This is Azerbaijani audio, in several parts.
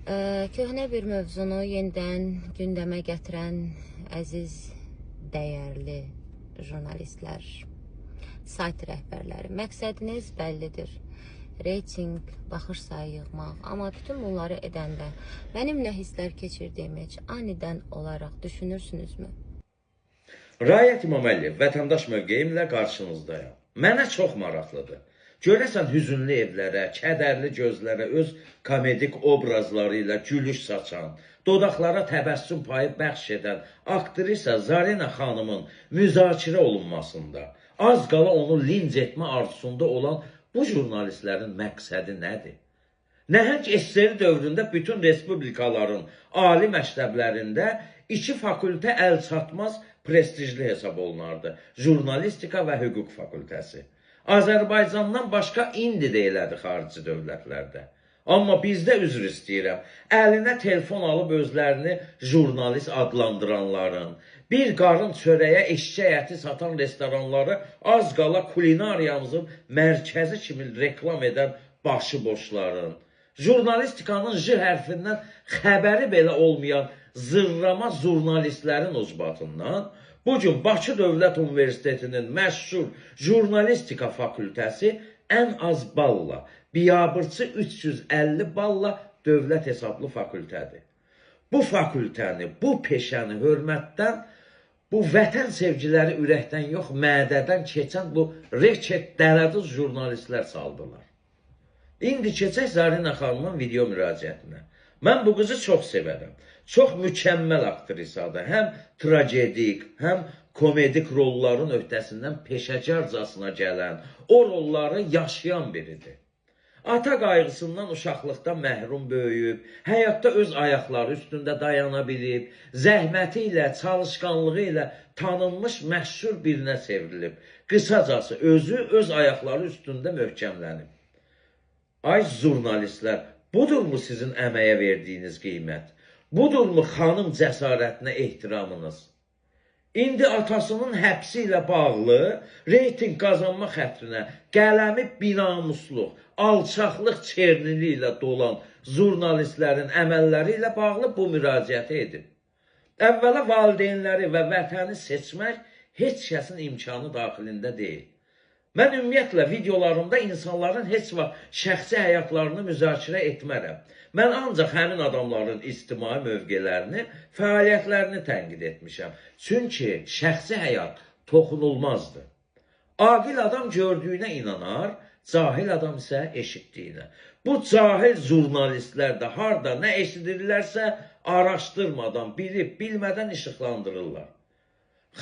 Köhnə bir mövzunu yenidən gündəmə gətirən əziz, dəyərli jurnalistlər, sayt rəhbərləri. Məqsədiniz bəllidir. Reyting, baxış sayı yığmaq. Amma bütün bunları edəndə mənim nə hisslər keçirdiyimi heç anidən olaraq düşünürsünüzmü? Rayət İmaməliyev, vətəndaş mövqeyimlə qarşınızdayım. Mənə çox maraqlıdır. Görəsən hüzünlü evlərə, kədərli gözlərə öz komedik obrazları ilə gülüş saçan, dodaqlara təbəssüm payı bəxş edən aktrisa Zarina xanımın müzakirə olunmasında, az qala onu linc etmə arzusunda olan bu jurnalistlərin məqsədi nədir? Nəhəng SSR dövründə bütün respublikaların ali məktəblərində iki fakültə əl çatmaz prestijli hesab olunardı. Jurnalistika və hüquq fakültəsi. Azərbaycandan başqa indi də elədi xarici dövlətlərdə. Amma bizdə üzr istəyirəm, əlinə telefon alıb özlərini jurnalist adlandıranların, bir qarın çörəyə eşşək əti satan restoranları az qala kulinariyamızın mərkəzi kimi reklam edən başıboşların, jurnalistikanın J hərfindən xəbəri belə olmayan zırrama jurnalistlərin ucbatından, bugün Bakı Dövlət Universitetinin məşhur jurnalistika fakültəsi ən az balla, biabırçı 350 balla dövlət hesablı fakültədir. Bu fakültəni, bu peşəni hörmətdən, bu vətən sevgiləri ürəkdən yox, mədədən keçən bu reket dələduz jurnalistlər saldılar. İndi keçək Zarina xanımın video müraciətinə. Mən bu qızı çox sevərəm. Çox mükəmməl aktrisadır. Həm tragedik, həm komedik rolların öhdəsindən peşəkarcasına gələn, o rolları yaşayan biridir. Ata qayğısından uşaqlıqda məhrum böyüyüb, həyatda öz ayaqları üstündə dayana bilib, zəhməti ilə, çalışqanlığı ilə tanınmış məşhur birinə çevrilib. Qısacası özü öz ayaqları üstündə möhkəmlənib. Ay jurnalistlər, budurmu sizin əməyə verdiyiniz qiymət? Budurmu xanım cəsarətinə ehtiramınız? İndi atasının həbsi ilə bağlı reyting qazanma xətrinə qələmi binamusluq, alçaqlıq çernili ilə dolan jurnalistlərin əməlləri ilə bağlı bu müraciəti edib. Əvvəla valideynləri və vətəni seçmək heç kəsin imkanı daxilində deyil. Mən ümumiyyətlə videolarımda insanların heç vaxt şəxsi həyatlarını müzakirə etmərəm. Mən ancaq həmin adamların ictimai mövqelərini, fəaliyyətlərini tənqid etmişəm. Çünki şəxsi həyat toxunulmazdır. Aqil adam gördüyünə inanar, cahil adam isə eşitdiyinə. Bu cahil jurnalistlər də harda nə eşidirlərsə araşdırmadan, bilib, bilmədən işıqlandırırlar.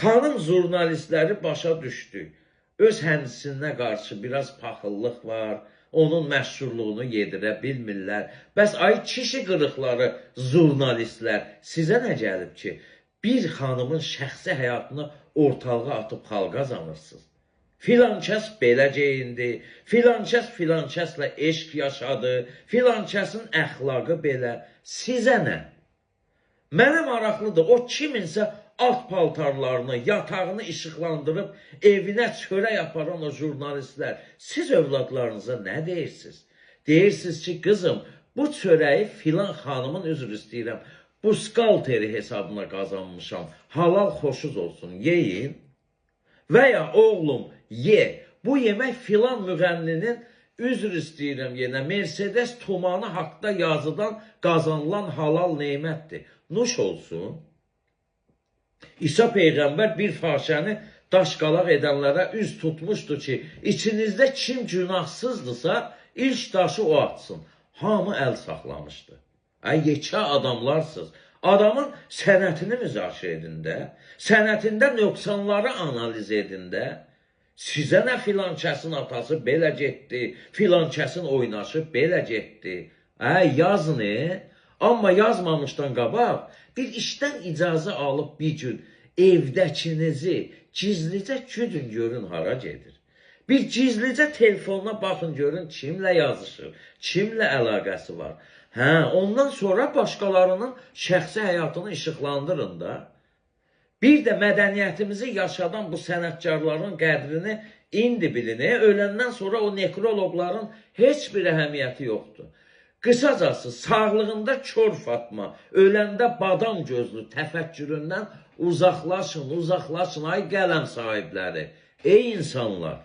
Xanım jurnalistləri başa düşdü. Öz həmsinə qarşı biraz paxıllıq var, onun məşhurluğunu yedirə bilmirlər. Bəs ay kişi qırıqları jurnalistlər sizə nə gəlib ki, bir xanımın şəxsi həyatını ortalığa atıb xalqa zanırsınız? Filankəs belə geyindi, filankəslə eşq yaşadı, filankəsin əxlaqı belə. Sizə nə? Mənə maraqlıdır, o kiminsə alt paltarlarını, yatağını işıqlandırıb evinə çörək aparan o jurnalistlər, siz övladlarınıza nə deyirsiniz? Deyirsiniz ki, qızım, bu çörəyi filan xanımın üzr istəyirəm, bu skalteri hesabına qazanmışam, halal xoşuz olsun, yeyin. Və ya oğlum, ye, bu yemək filan müğənninin üzr istəyirəm yenə, Mercedes tumanı haqda yazıdan qazanılan halal neymətdir, nuş olsun. İsa Peyğəmbər bir fahişəni daşqalaq edənlərə üz tutmuşdu ki, içinizdə kim günahsızdırsa, ilk daşı o atsın. Hamı əl saxlamışdı. Yekə adamlarsınız. Adamın sənətini müzakirə edin də, sənətində nöqsanları analiz edin də. Sizə nə filankəsin atası belə getdi, filankəsin oynaşı belə getdi. Yazın, amma yazmamışdan qabaq, bir işdən icazə alıb bir gün evdəkinizi gizlicə güdün görün hara gedir. Bir gizlicə telefonuna baxın görün kimlə yazışır, kimlə əlaqəsi var. Ondan sonra başqalarının şəxsi həyatını işıqlandırın da. Bir də mədəniyyətimizi yaşadan bu sənətkarların qədrini indi bilin. Öləndən sonra o nekroloqların heç bir əhəmiyyəti yoxdur. Qısacası, sağlığında kör Fatma, öləndə badam gözlü təfəkküründən uzaqlaşın, uzaqlaşın, ay qələm sahibləri. Ey insanlar!